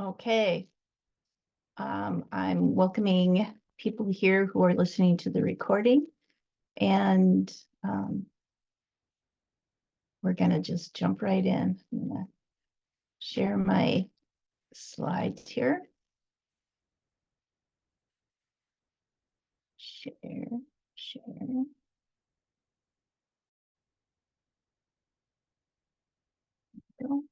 Okay. I'm welcoming people here who are listening to the recording, and we're going to just jump right in. I'm going to share my slides here. Share. Go.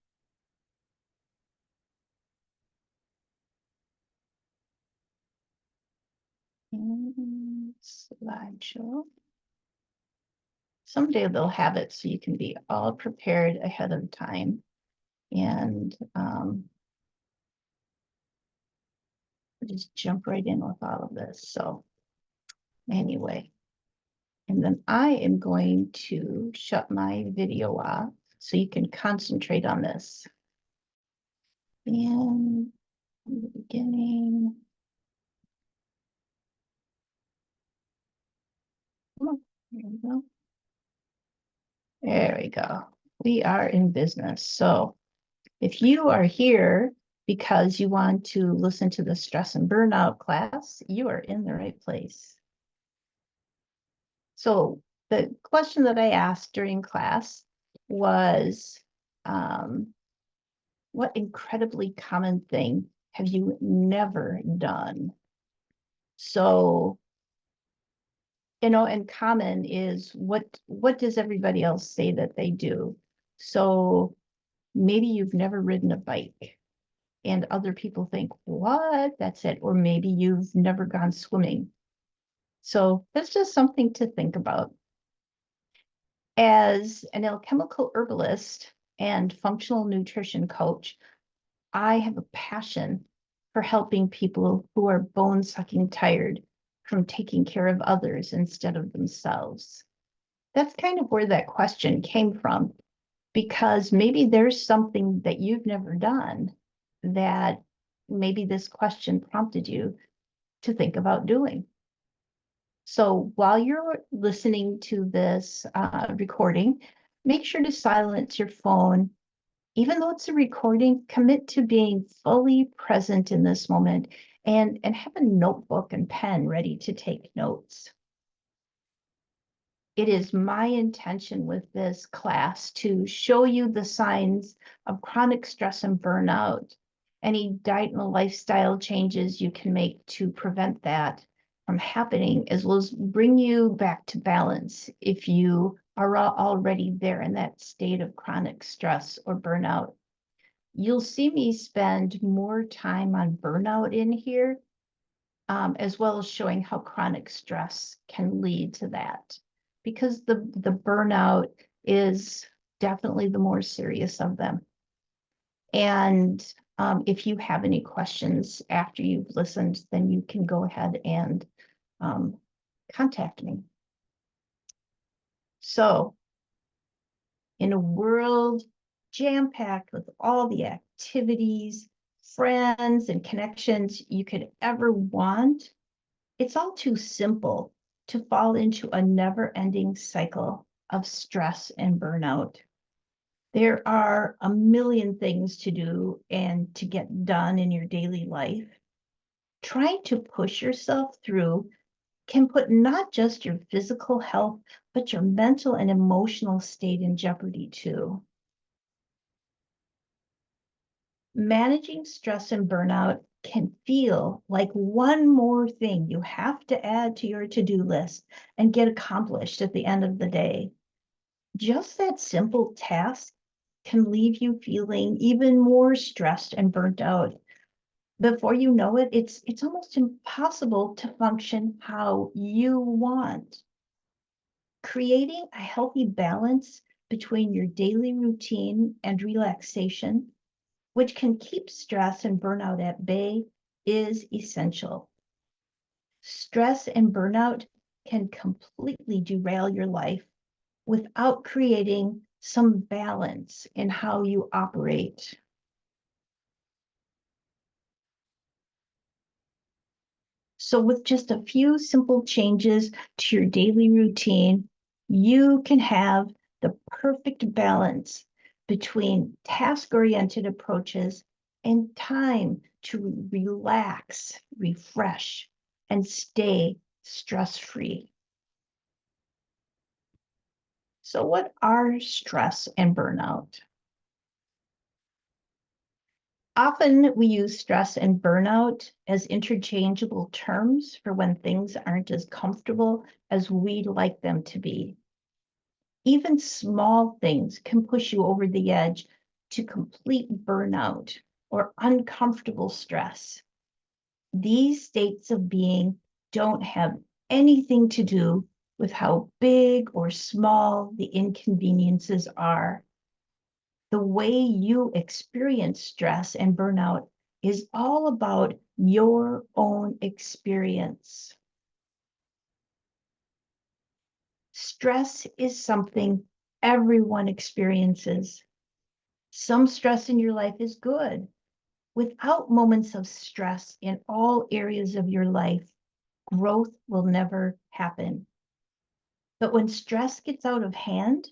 And slideshow. Someday they'll have it so you can be all prepared ahead of time. And just jump right in with all of this. So anyway, and then I am going to shut my video off so you can concentrate on this. And from the beginning. Come on, there we go. There we go. We are in business. So if you are here because you want to listen to the stress and burnout class, you are in the right place. So the question that I asked during class was, what incredibly common thing have you never done? So, and common is what does everybody else say that they do? So maybe you've never ridden a bike and other people think, what? That's it. Or maybe you've never gone swimming. So that's just something to think about. As an alchemical herbalist and functional nutrition coach, I have a passion for helping people who are bone-sucking tired from taking care of others instead of themselves. That's kind of where that question came from, because maybe there's something that you've never done that maybe this question prompted you to think about doing. So while you're listening to this recording, make sure to silence your phone. Even though it's a recording, commit to being fully present in this moment and have a notebook and pen ready to take notes. It is my intention with this class to show you the signs of chronic stress and burnout, any diet and lifestyle changes you can make to prevent that from happening, as well as bring you back to balance if you are already there in that state of chronic stress or burnout. You'll see me spend more time on burnout in here, as well as showing how chronic stress can lead to that, because the burnout is definitely the more serious of them. And if you have any questions after you've listened, then you can go ahead and contact me. So in a world jam-packed with all the activities, friends, and connections you could ever want, it's all too simple to fall into a never-ending cycle of stress and burnout. There are a million things to do and to get done in your daily life. Trying to push yourself through can put not just your physical health, but your mental and emotional state in jeopardy too. Managing stress and burnout can feel like one more thing you have to add to your to-do list and get accomplished at the end of the day. Just that simple task can leave you feeling even more stressed and burnt out. Before you know it, it's almost impossible to function how you want. Creating a healthy balance between your daily routine and relaxation, which can keep stress and burnout at bay, is essential. Stress and burnout can completely derail your life without creating some balance in how you operate. So with just a few simple changes to your daily routine, you can have the perfect balance between task-oriented approaches and time to relax, refresh, and stay stress-free. So what are stress and burnout? Often we use stress and burnout as interchangeable terms for when things aren't as comfortable as we'd like them to be. Even small things can push you over the edge to complete burnout or uncomfortable stress. These states of being don't have anything to do with how big or small the inconveniences are. The way you experience stress and burnout is all about your own experience. Stress is something everyone experiences. Some stress in your life is good. Without moments of stress in all areas of your life, growth will never happen. But when stress gets out of hand,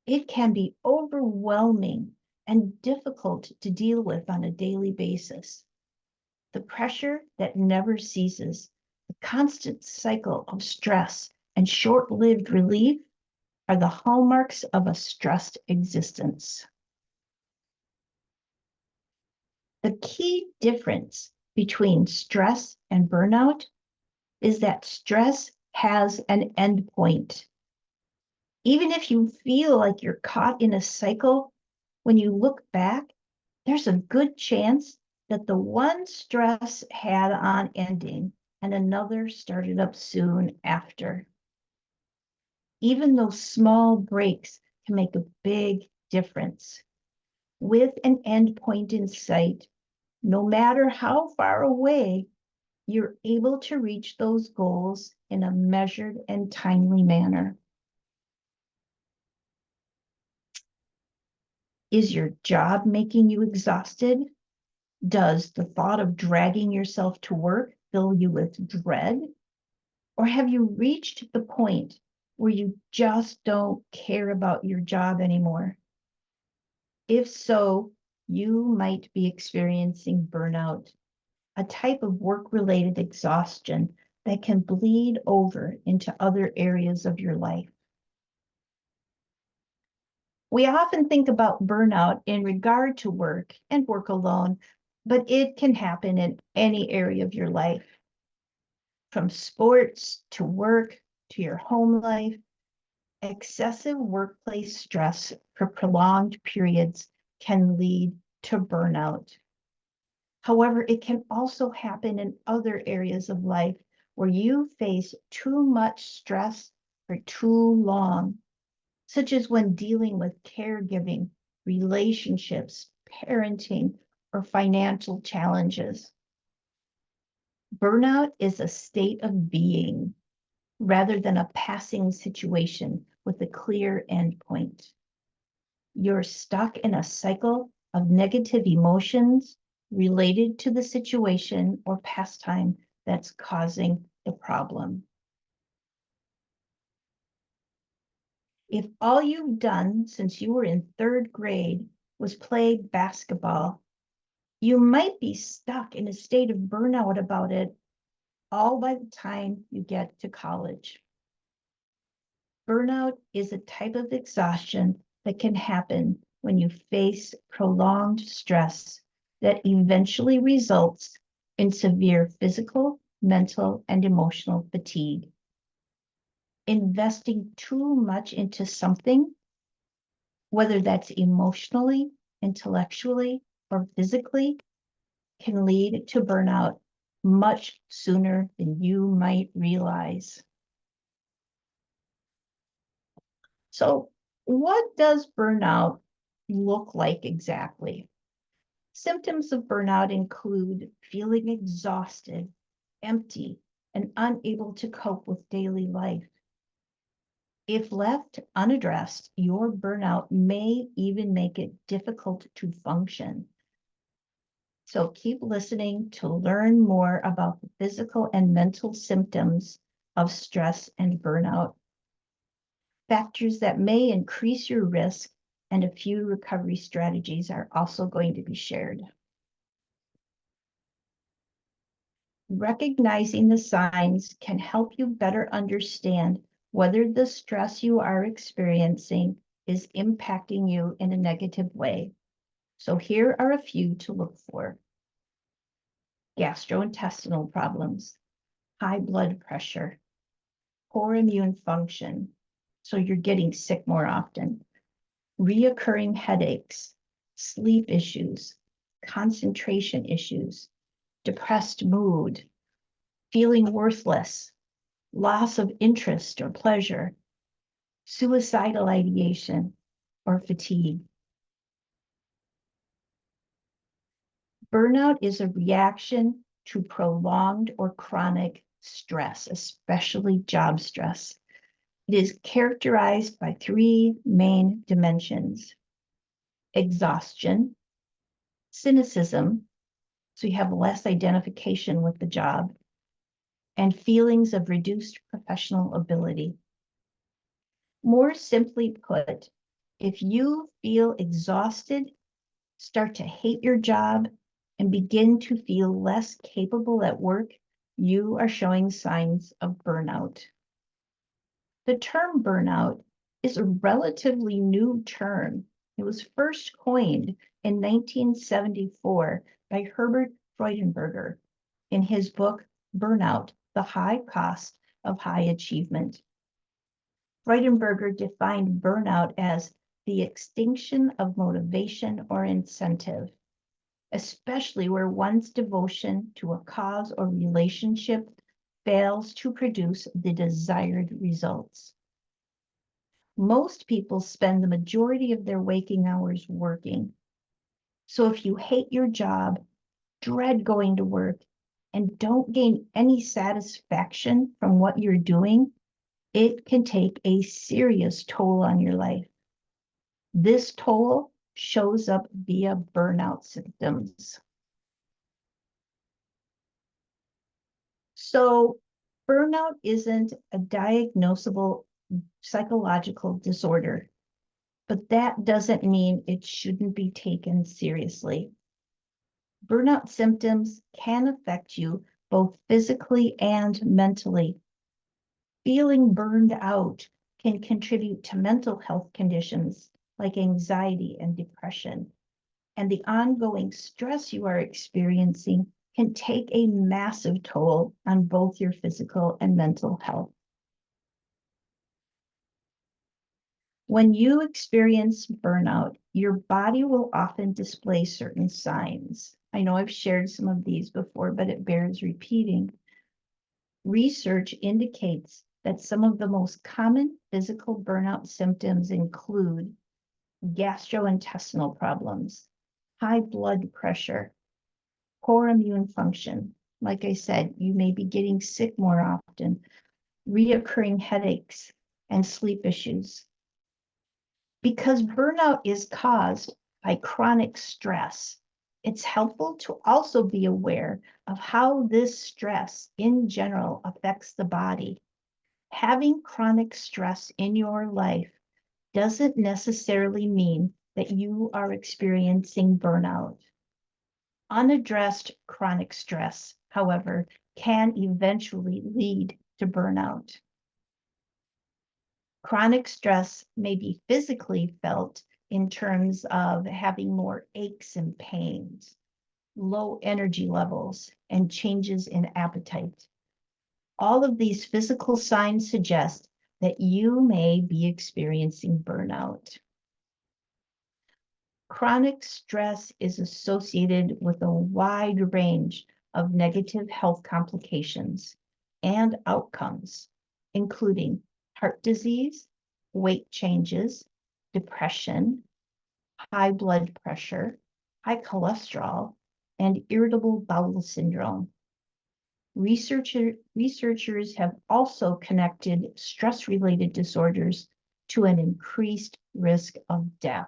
it can be overwhelming and difficult to deal with on a daily basis. The pressure that never ceases, the constant cycle of stress and short-lived relief are the hallmarks of a stressed existence. The key difference between stress and burnout is that stress has an endpoint. Even if you feel like you're caught in a cycle, when you look back, there's a good chance that the one stress had on ending and another started up soon after. Even those small breaks can make a big difference. With an endpoint in sight, no matter how far away, you're able to reach those goals in a measured and timely manner. Is your job making you exhausted? Does the thought of dragging yourself to work fill you with dread? Or have you reached the point where you just don't care about your job anymore? If so, you might be experiencing burnout, a type of work-related exhaustion that can bleed over into other areas of your life. We often think about burnout in regard to work and work alone, but it can happen in any area of your life. From sports to work to your home life, excessive workplace stress for prolonged periods can lead to burnout. However, it can also happen in other areas of life where you face too much stress for too long, such as when dealing with caregiving, relationships, parenting, or financial challenges. Burnout is a state of being rather than a passing situation with a clear endpoint. You're stuck in a cycle of negative emotions related to the situation or pastime that's causing the problem. If all you've done since you were in third grade was play basketball, you might be stuck in a state of burnout about it all by the time you get to college. Burnout is a type of exhaustion that can happen when you face prolonged stress that eventually results in severe physical, mental, and emotional fatigue. Investing too much into something, whether that's emotionally, intellectually, or physically, can lead to burnout much sooner than you might realize. So, what does burnout look like exactly? Symptoms of burnout include feeling exhausted, empty, and unable to cope with daily life. If left unaddressed, your burnout may even make it difficult to function. So keep listening to learn more about the physical and mental symptoms of stress and burnout, factors that may increase your risk, and a few recovery strategies are also going to be shared. Recognizing the signs can help you better understand whether the stress you are experiencing is impacting you in a negative way. So here are a few to look for. Gastrointestinal problems, high blood pressure, poor immune function, so you're getting sick more often, reoccurring headaches, sleep issues, concentration issues, depressed mood, feeling worthless, loss of interest or pleasure, suicidal ideation, or fatigue. Burnout is a reaction to prolonged or chronic stress, especially job stress. It is characterized by three main dimensions: exhaustion, cynicism, so you have less identification with the job, and feelings of reduced professional ability. More simply put, if you feel exhausted, start to hate your job, and begin to feel less capable at work, you are showing signs of burnout. The term burnout is a relatively new term. It was first coined in 1974 by Herbert Freudenberger in his book, Burnout, The High Cost of High Achievement. Freudenberger defined burnout as the extinction of motivation or incentive, especially where one's devotion to a cause or relationship fails to produce the desired results. Most people spend the majority of their waking hours working. So if you hate your job, dread going to work, and don't gain any satisfaction from what you're doing, it can take a serious toll on your life. This toll shows up via burnout symptoms. So burnout isn't a diagnosable psychological disorder, but that doesn't mean it shouldn't be taken seriously. Burnout symptoms can affect you both physically and mentally. Feeling burned out can contribute to mental health conditions like anxiety and depression. And the ongoing stress you are experiencing can take a massive toll on both your physical and mental health. When you experience burnout, your body will often display certain signs. I know I've shared some of these before, but it bears repeating. Research indicates that some of the most common physical burnout symptoms include gastrointestinal problems, high blood pressure, poor immune function. Like I said, you may be getting sick more often, reoccurring headaches, and sleep issues. Because burnout is caused by chronic stress, it's helpful to also be aware of how this stress in general affects the body. Having chronic stress in your life doesn't necessarily mean that you are experiencing burnout. Unaddressed chronic stress, however, can eventually lead to burnout. Chronic stress may be physically felt in terms of having more aches and pains, low energy levels, and changes in appetite. All of these physical signs suggest that you may be experiencing burnout. Chronic stress is associated with a wide range of negative health complications and outcomes, including heart disease, weight changes, depression, high blood pressure, high cholesterol, and irritable bowel syndrome. Researchers have also connected stress-related disorders to an increased risk of death.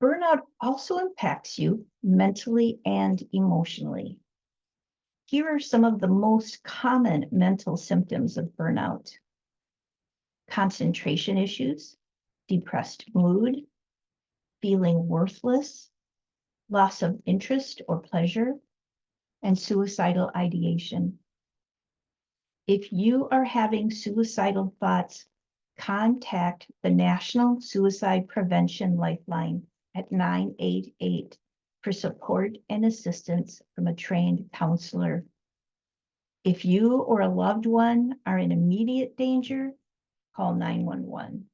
Burnout also impacts you mentally and emotionally. Here are some of the most common mental symptoms of burnout: concentration issues, depressed mood, feeling worthless, loss of interest or pleasure, and suicidal ideation. If you are having suicidal thoughts, contact the National Suicide Prevention Lifeline at 988 for support and assistance from a trained counselor. If you or a loved one are in immediate danger, call 911.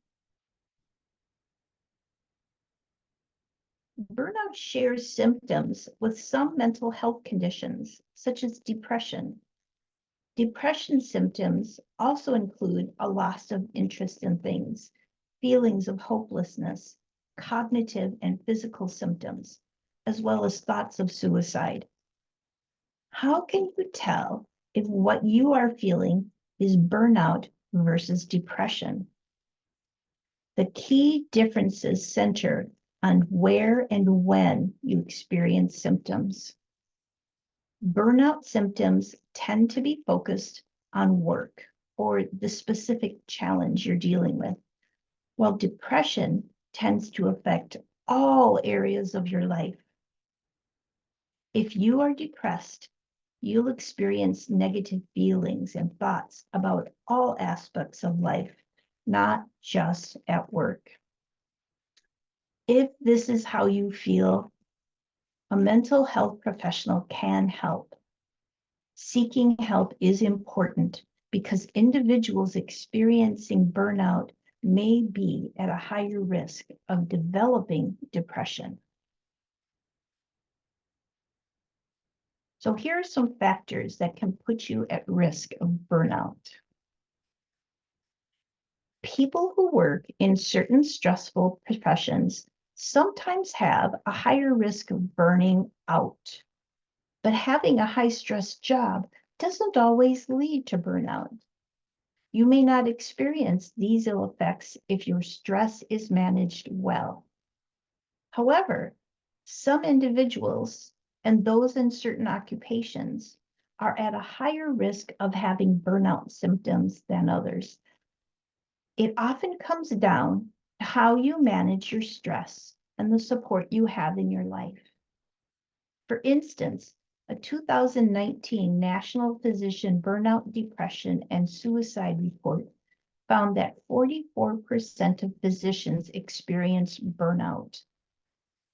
Burnout shares symptoms with some mental health conditions, such as depression. Depression symptoms also include a loss of interest in things, feelings of hopelessness, cognitive and physical symptoms, as well as thoughts of suicide. How can you tell if what you are feeling is burnout versus depression? The key differences center on where and when you experience symptoms. Burnout symptoms tend to be focused on work or the specific challenge you're dealing with, while depression tends to affect all areas of your life. If you are depressed, you'll experience negative feelings and thoughts about all aspects of life, not just at work. If this is how you feel, a mental health professional can help. Seeking help is important because individuals experiencing burnout may be at a higher risk of developing depression. So here are some factors that can put you at risk of burnout. People who work in certain stressful professions sometimes have a higher risk of burning out. But having a high-stress job doesn't always lead to burnout. You may not experience these ill effects if your stress is managed well. However, some individuals and those in certain occupations are at a higher risk of having burnout symptoms than others. It often comes down to how you manage your stress and the support you have in your life. For instance, a 2019 National Physician Burnout, Depression, and Suicide report found that 44% of physicians experience burnout.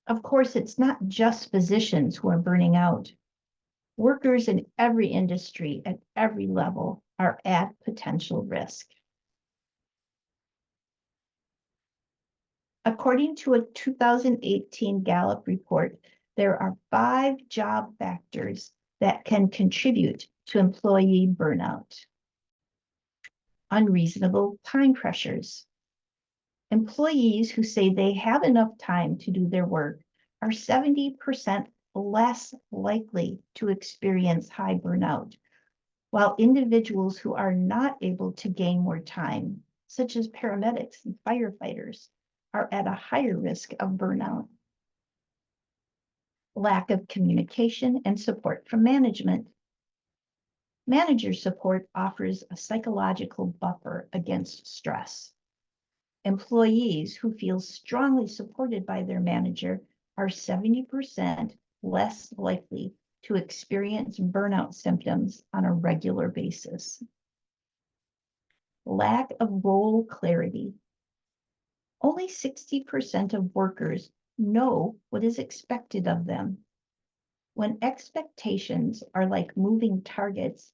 Of course, it's not just physicians who are burning out. Workers in every industry at every level are at potential risk. According to a 2018 Gallup report, there are 5 job factors that can contribute to employee burnout. Unreasonable time pressures. Employees who say they have enough time to do their work are 70% less likely to experience high burnout, while individuals who are not able to gain more time, such as paramedics and firefighters, are at a higher risk of burnout. Lack of communication and support from management. Manager support offers a psychological buffer against stress. Employees who feel strongly supported by their manager are 70% less likely to experience burnout symptoms on a regular basis. Lack of role clarity. Only 60% of workers know what is expected of them. When expectations are like moving targets,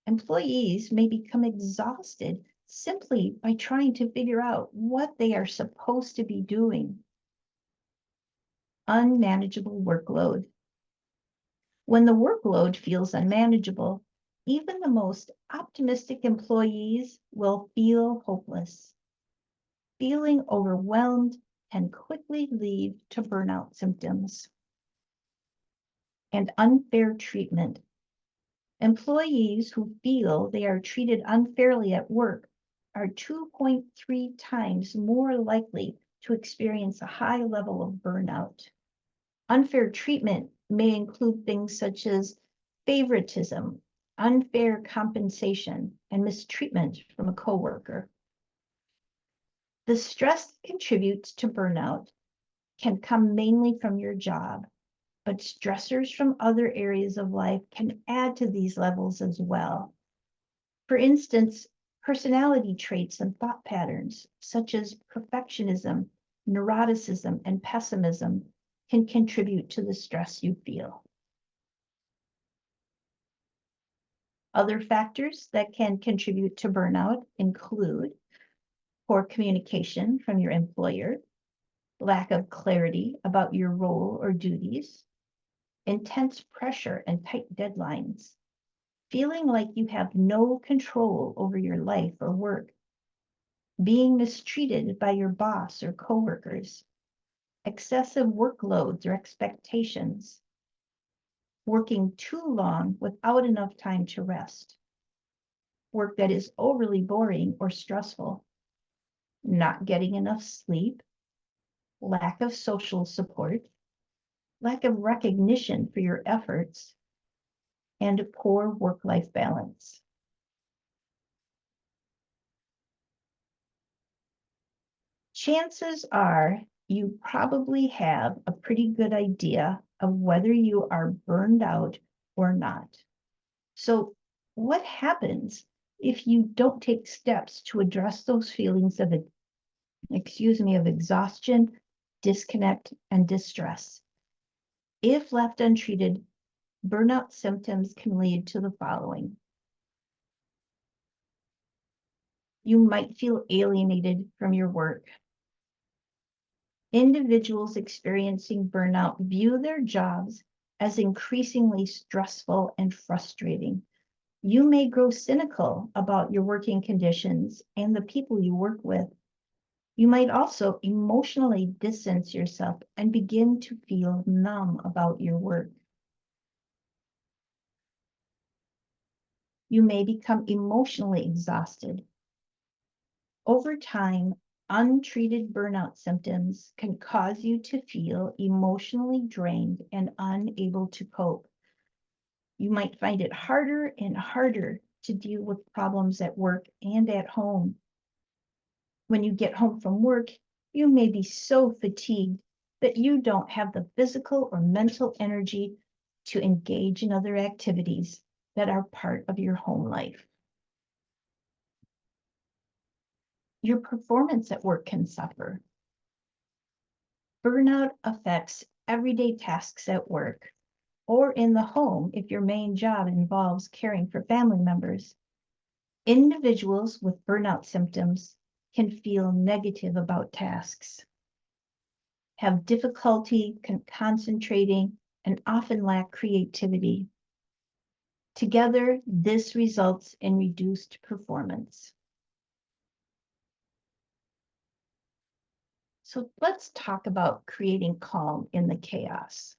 employees may become exhausted simply by trying to figure out what they are supposed to be doing. Unmanageable workload. When the workload feels unmanageable, even the most optimistic employees will feel hopeless. Feeling overwhelmed can quickly lead to burnout symptoms. And unfair treatment. Employees who feel they are treated unfairly at work are 2.3 times more likely to experience a high level of burnout. Unfair treatment may include things such as favoritism, unfair compensation, and mistreatment from a coworker. The stress that contributes to burnout can come mainly from your job, but stressors from other areas of life can add to these levels as well. For instance, personality traits and thought patterns, such as perfectionism, neuroticism, and pessimism, can contribute to the stress you feel. Other factors that can contribute to burnout include poor communication from your employer, lack of clarity about your role or duties, intense pressure and tight deadlines, feeling like you have no control over your life or work, being mistreated by your boss or coworkers, excessive workloads or expectations, working too long without enough time to rest, work that is overly boring or stressful, not getting enough sleep, lack of social support, lack of recognition for your efforts, and poor work-life balance. Chances are you probably have a pretty good idea of whether you are burned out or not. So what happens if you don't take steps to address those feelings of exhaustion, disconnect, and distress? If left untreated, burnout symptoms can lead to the following. You might feel alienated from your work. Individuals experiencing burnout view their jobs as increasingly stressful and frustrating. You may grow cynical about your working conditions and the people you work with. You might also emotionally distance yourself and begin to feel numb about your work. You may become emotionally exhausted. Over time, untreated burnout symptoms can cause you to feel emotionally drained and unable to cope. You might find it harder and harder to deal with problems at work and at home. When you get home from work, you may be so fatigued that you don't have the physical or mental energy to engage in other activities that are part of your home life. Your performance at work can suffer. Burnout affects everyday tasks at work or in the home if your main job involves caring for family members. Individuals with burnout symptoms can feel negative about tasks, have difficulty concentrating, and often lack creativity. Together, this results in reduced performance. So let's talk about creating calm in the chaos.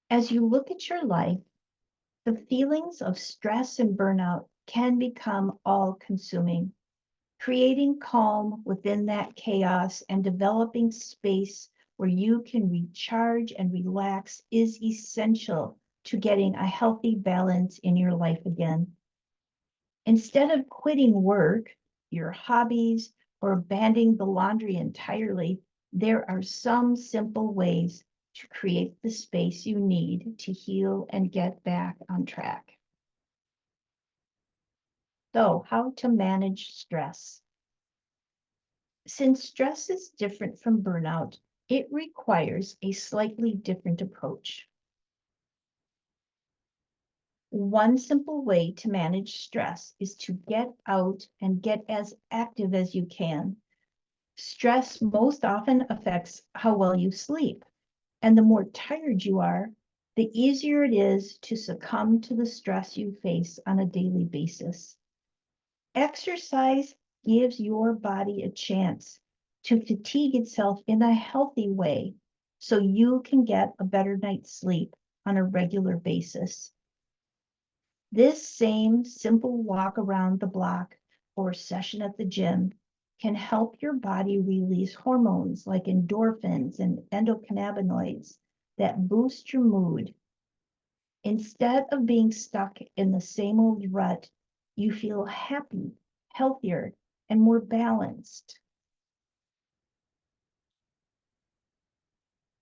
As you look at your life, the feelings of stress and burnout can become all-consuming. Creating calm within that chaos and developing space where you can recharge and relax is essential to getting a healthy balance in your life again. Instead of quitting work, your hobbies, or abandoning the laundry entirely, there are some simple ways to create the space you need to heal and get back on track. So, how to manage stress? Since stress is different from burnout, it requires a slightly different approach. One simple way to manage stress is to get out and get as active as you can. Stress most often affects how well you sleep, and the more tired you are, the easier it is to succumb to the stress you face on a daily basis. Exercise gives your body a chance to fatigue itself in a healthy way so you can get a better night's sleep on a regular basis. This same simple walk around the block or session at the gym can help your body release hormones like endorphins and endocannabinoids that boost your mood. Instead of being stuck in the same old rut, you feel happy, healthier, and more balanced.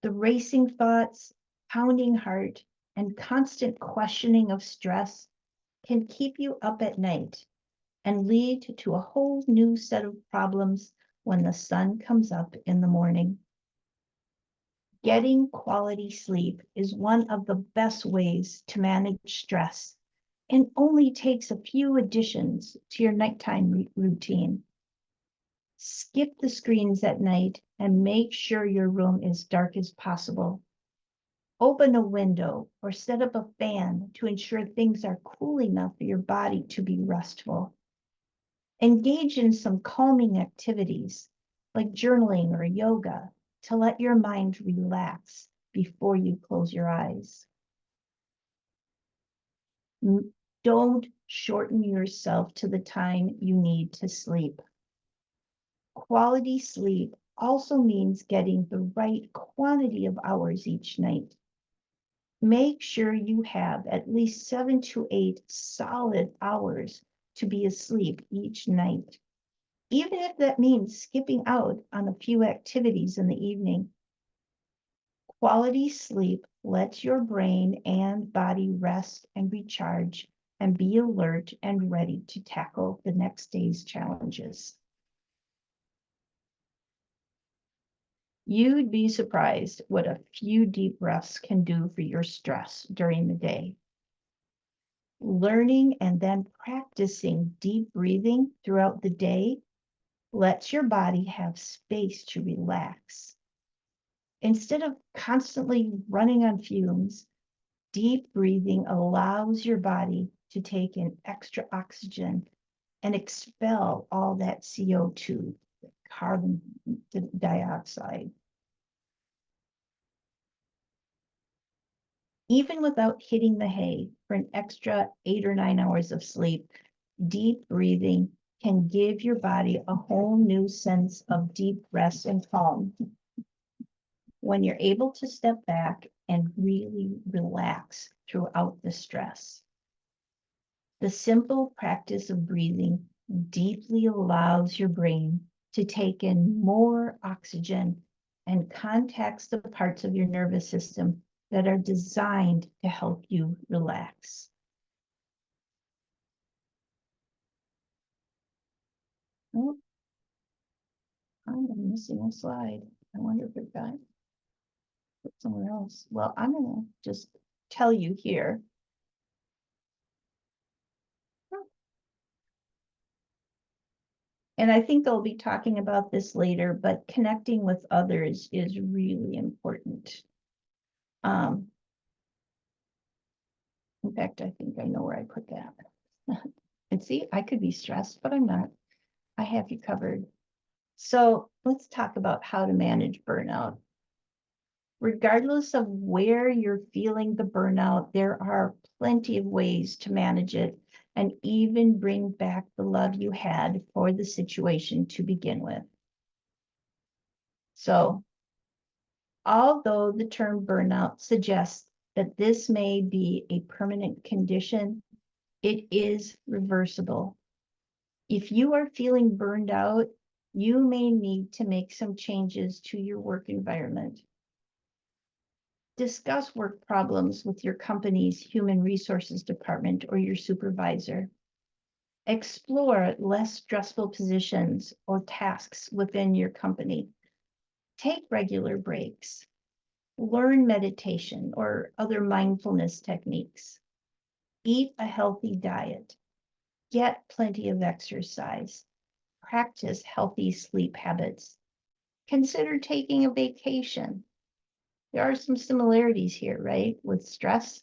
The racing thoughts, pounding heart, and constant questioning of stress can keep you up at night and lead to a whole new set of problems when the sun comes up in the morning. Getting quality sleep is one of the best ways to manage stress and only takes a few additions to your nighttime routine. Skip the screens at night and make sure your room is dark as possible. Open a window or set up a fan to ensure things are cool enough for your body to be restful. Engage in some calming activities like journaling or yoga to let your mind relax before you close your eyes. Don't shorten yourself to the time you need to sleep. Quality sleep also means getting the right quantity of hours each night. Make sure you have at least 7 to 8 solid hours to be asleep each night, even if that means skipping out on a few activities in the evening. Quality sleep lets your brain and body rest and recharge and be alert and ready to tackle the next day's challenges. You'd be surprised what a few deep breaths can do for your stress during the day. Learning and then practicing deep breathing throughout the day lets your body have space to relax. Instead of constantly running on fumes, deep breathing allows your body to take in extra oxygen and expel all that CO2, carbon dioxide. Even without hitting the hay for an extra 8 or 9 hours of sleep, deep breathing can give your body a whole new sense of deep rest and calm. When you're able to step back and really relax throughout the stress. The simple practice of breathing deeply allows your brain to take in more oxygen and contacts the parts of your nervous system that are designed to help you relax. Oh, I'm missing a slide. I wonder if it got put somewhere else. Well, I'm gonna just tell you here. And I think they'll be talking about this later, but connecting with others is really important. In fact, I think I know where I put that. And see, I could be stressed, but I'm not. I have you covered. So let's talk about how to manage burnout. Regardless of where you're feeling the burnout, there are plenty of ways to manage it and even bring back the love you had for the situation to begin with. So, although the term burnout suggests that this may be a permanent condition, it is reversible. If you are feeling burned out, you may need to make some changes to your work environment. Discuss work problems with your company's human resources department or your supervisor. Explore less stressful positions or tasks within your company. Take regular breaks. Learn meditation or other mindfulness techniques. Eat a healthy diet. Get plenty of exercise. Practice healthy sleep habits. Consider taking a vacation. There are some similarities here, right, with stress.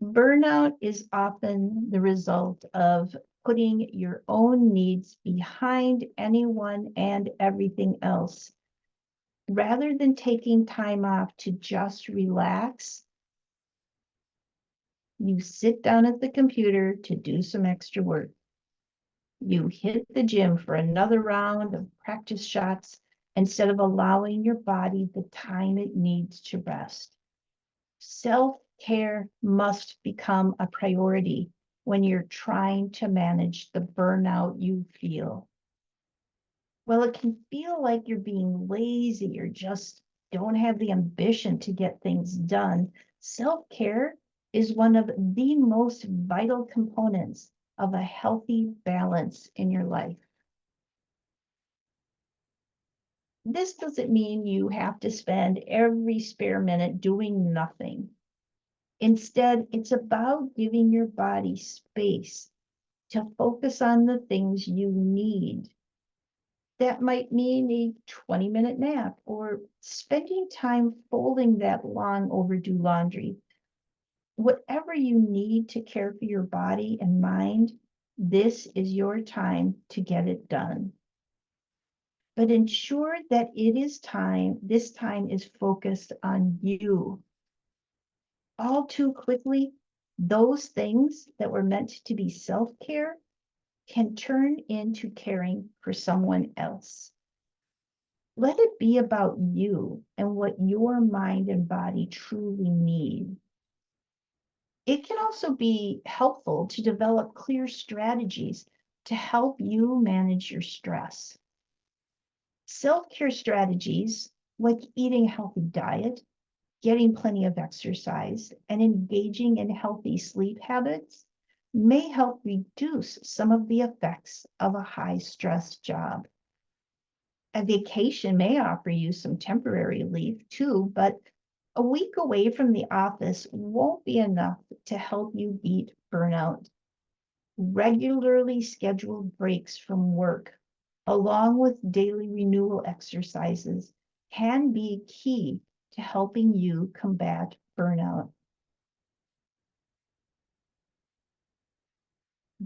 Burnout is often the result of putting your own needs behind anyone and everything else. Rather than taking time off to just relax, you sit down at the computer to do some extra work. You hit the gym for another round of practice shots instead of allowing your body the time it needs to rest. Self-care must become a priority when you're trying to manage the burnout you feel. Well, it can feel like you're being lazy or just don't have the ambition to get things done. Self-care is one of the most vital components of a healthy balance in your life. This doesn't mean you have to spend every spare minute doing nothing. Instead, it's about giving your body space to focus on the things you need. That might mean a 20-minute nap or spending time folding that long overdue laundry. Whatever you need to care for your body and mind, this is your time to get it done. But ensure that this time is focused on you. All too quickly, those things that were meant to be self-care can turn into caring for someone else. Let it be about you and what your mind and body truly need. It can also be helpful to develop clear strategies to help you manage your stress. Self-care strategies like eating a healthy diet, getting plenty of exercise, and engaging in healthy sleep habits may help reduce some of the effects of a high-stress job. A vacation may offer you some temporary relief too, but a week away from the office won't be enough to help you beat burnout. Regularly scheduled breaks from work, along with daily renewal exercises, can be key to helping you combat burnout.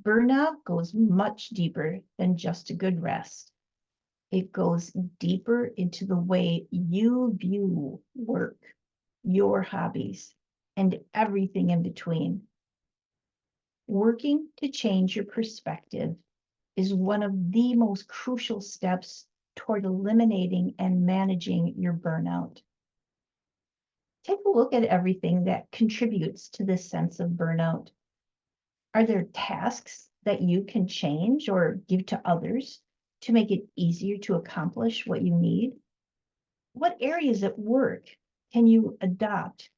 Burnout goes much deeper than just a good rest. It goes deeper into the way you view work, your hobbies, and everything in between. Working to change your perspective is one of the most crucial steps toward eliminating and managing your burnout. Take a look at everything that contributes to this sense of burnout. Are there tasks that you can change or give to others to make it easier to accomplish what you need? What areas at work can you adopt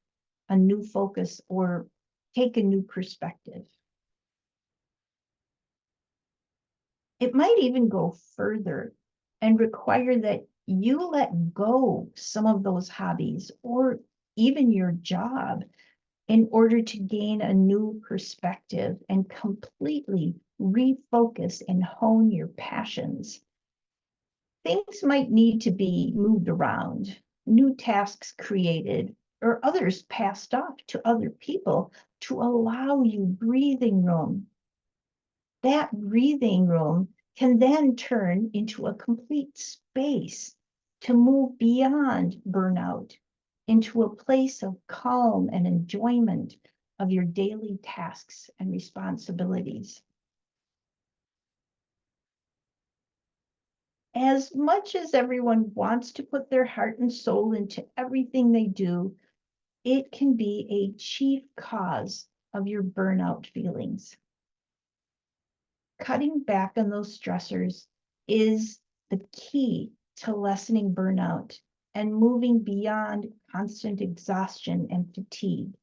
a new focus or take a new perspective? It might even go further and require that you let go some of those hobbies or even your job in order to gain a new perspective and completely refocus and hone your passions. Things might need to be moved around, new tasks created, or others passed off to other people to allow you breathing room. That breathing room can then turn into a complete space to move beyond burnout into a place of calm and enjoyment of your daily tasks and responsibilities. As much as everyone wants to put their heart and soul into everything they do, it can be a chief cause of your burnout feelings. Cutting back on those stressors is the key to lessening burnout and moving beyond constant exhaustion and fatigue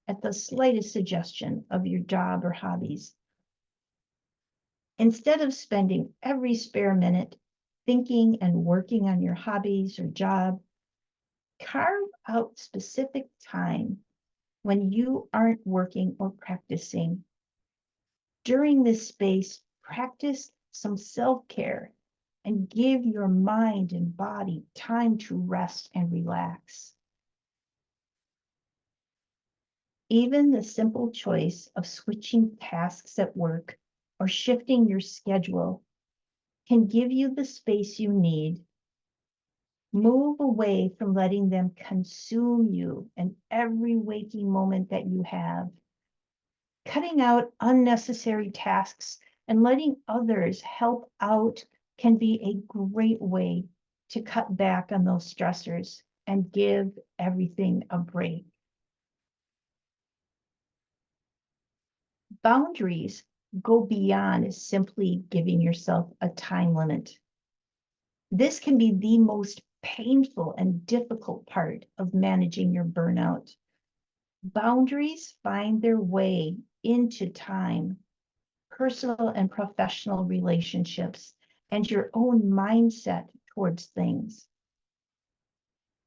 at the slightest suggestion of your job or hobbies. Instead of spending every spare minute thinking and working on your hobbies or job, carve out specific time when you aren't working or practicing. During this space, practice some self-care and give your mind and body time to rest and relax. Even the simple choice of switching tasks at work or shifting your schedule can give you the space you need. Move away from letting them consume you and every waking moment that you have. Cutting out unnecessary tasks and letting others help out can be a great way to cut back on those stressors and give everything a break. Boundaries go beyond simply giving yourself a time limit. This can be the most painful and difficult part of managing your burnout. Boundaries find their way into time, personal and professional relationships, and your own mindset towards things.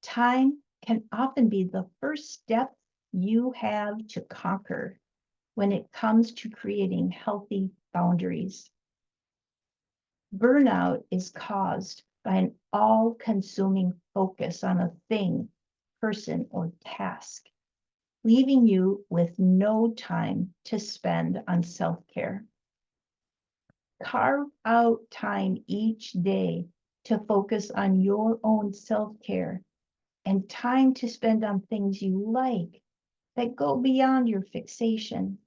Time can often be the first step you have to conquer when it comes to creating healthy boundaries. Burnout is caused by an all-consuming focus on a thing, person, or task, leaving you with no time to spend on self-care. Carve out time each day to focus on your own self-care and time to spend on things you like that go beyond your fixation.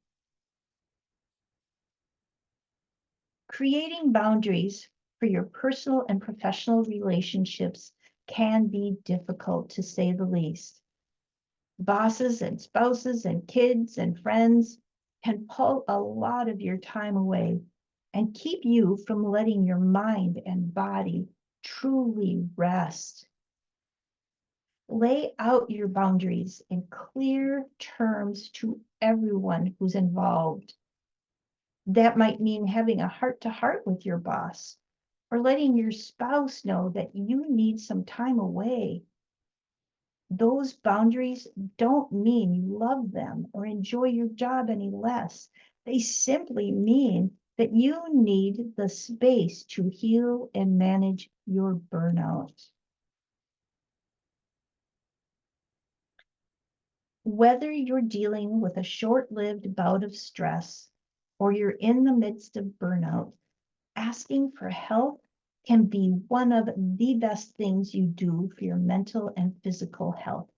Creating boundaries for your personal and professional relationships can be difficult, to say the least. Bosses and spouses and kids and friends can pull a lot of your time away and keep you from letting your mind and body truly rest. Lay out your boundaries in clear terms to everyone who's involved. That might mean having a heart-to-heart with your boss, or letting your spouse know that you need some time away. Those boundaries don't mean you love them or enjoy your job any less. They simply mean that you need the space to heal and manage your burnout. Whether you're dealing with a short-lived bout of stress or you're in the midst of burnout, asking for help can be one of the best things you do for your mental and physical health.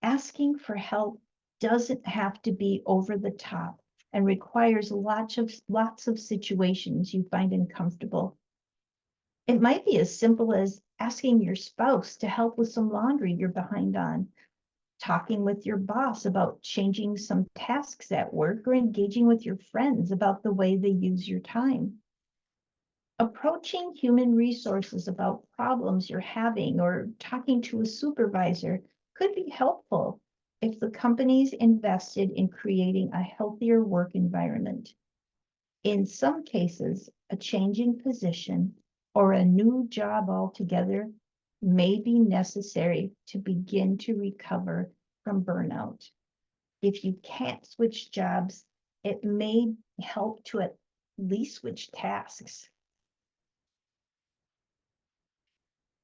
Asking for help doesn't have to be over the top and requires lots of situations you find uncomfortable. It might be as simple as asking your spouse to help with some laundry you're behind on, talking with your boss about changing some tasks at work, or engaging with your friends about the way they use your time. Approaching human resources about problems you're having or talking to a supervisor could be helpful if the company's invested in creating a healthier work environment. In some cases, a change in position or a new job altogether may be necessary to begin to recover from burnout. If you can't switch jobs, it may help to at least switch tasks.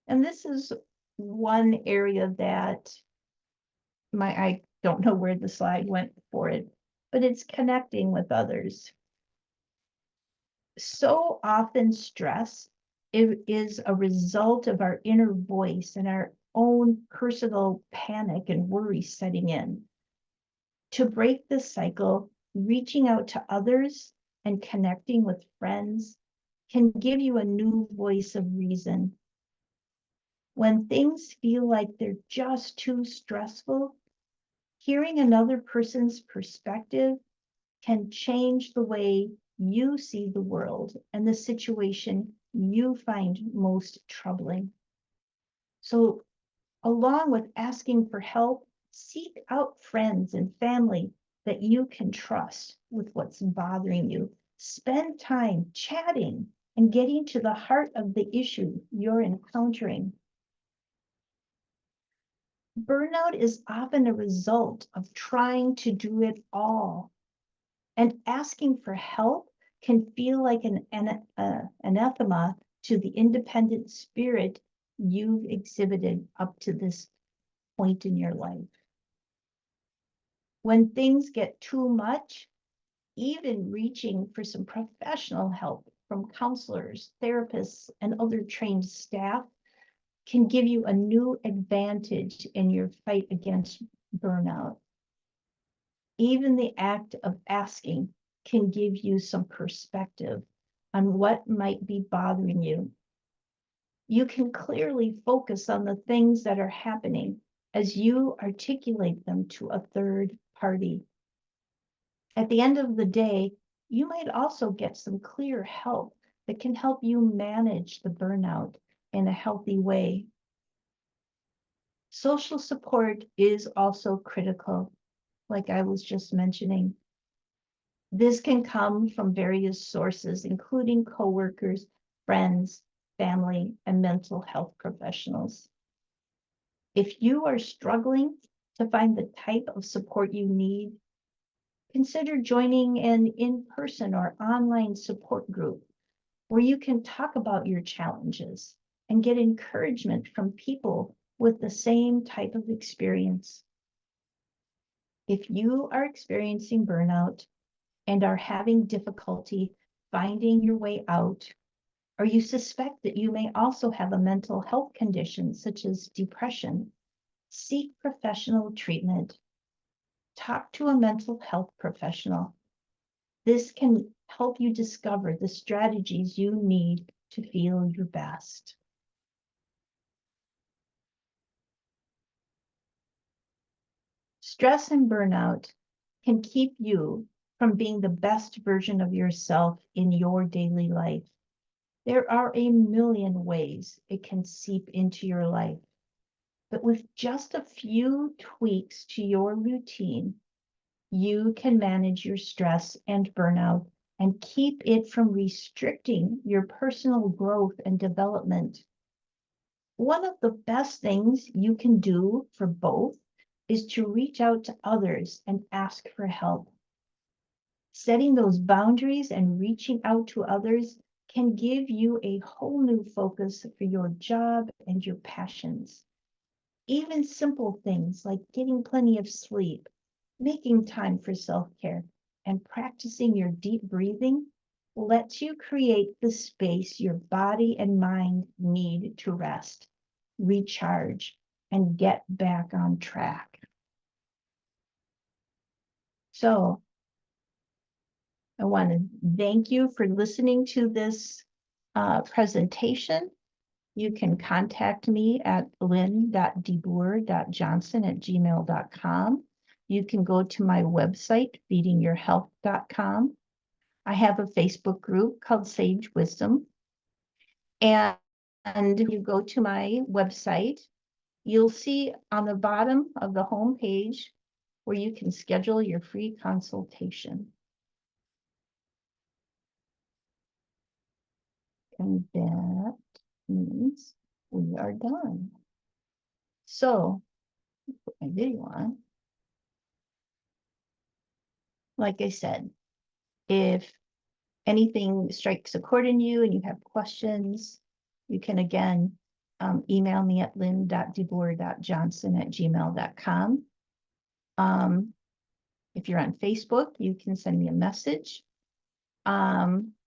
And this is one area that I don't know where the slide went for it, but it's connecting with others. So often stress is a result of our inner voice and our own personal panic and worry setting in. To break this cycle, reaching out to others and connecting with friends can give you a new voice of reason. When things feel like they're just too stressful, hearing another person's perspective can change the way you see the world and the situation you find most troubling. So, along with asking for help, seek out friends and family that you can trust with what's bothering you. Spend time chatting and getting to the heart of the issue you're encountering. Burnout is often a result of trying to do it all, and asking for help can feel like an anathema to the independent spirit you've exhibited up to this point in your life. When things get too much, even reaching for some professional help from counselors, therapists, and other trained staff can give you a new advantage in your fight against burnout. Even the act of asking can give you some perspective on what might be bothering you. You can clearly focus on the things that are happening as you articulate them to a third party. At the end of the day, you might also get some clear help that can help you manage the burnout in a healthy way. Social support is also critical, like I was just mentioning. This can come from various sources, including coworkers, friends, family, and mental health professionals. If you are struggling to find the type of support you need, consider joining an in-person or online support group where you can talk about your challenges and get encouragement from people with the same type of experience. If you are experiencing burnout and are having difficulty finding your way out, or you suspect that you may also have a mental health condition such as depression, seek professional treatment. Talk to a mental health professional. This can help you discover the strategies you need to feel your best. Stress and burnout can keep you from being the best version of yourself in your daily life. There are a million ways it can seep into your life, but with just a few tweaks to your routine, you can manage your stress and burnout and keep it from restricting your personal growth and development. One of the best things you can do for both is to reach out to others and ask for help. Setting those boundaries and reaching out to others can give you a whole new focus for your job and your passions. Even simple things like getting plenty of sleep, making time for self-care, and practicing your deep breathing lets you create the space your body and mind need to rest, recharge, and get back on track. So I want to thank you for listening to this presentation. You can contact me at lynn.deboer.johnson@gmail.com. You can go to my website, feedingyourhealth.com. I have a Facebook group called Sage Wisdom. And if you go to my website, you'll see on the bottom of the home page where you can schedule your free consultation. And that means we are done. So, put my video on. Like I said, if anything strikes a chord in you and you have questions, you can again email me at lynn.deboer.johnson@gmail.com. If you're on Facebook, you can send me a message.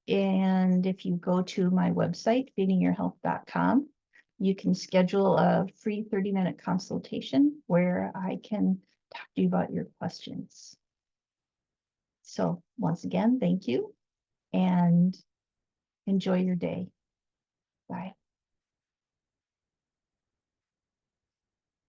And if you go to my website, feedingyourhealth.com, you can schedule a free 30-minute consultation where I can talk to you about your questions. So once again, thank you and enjoy your day. Bye.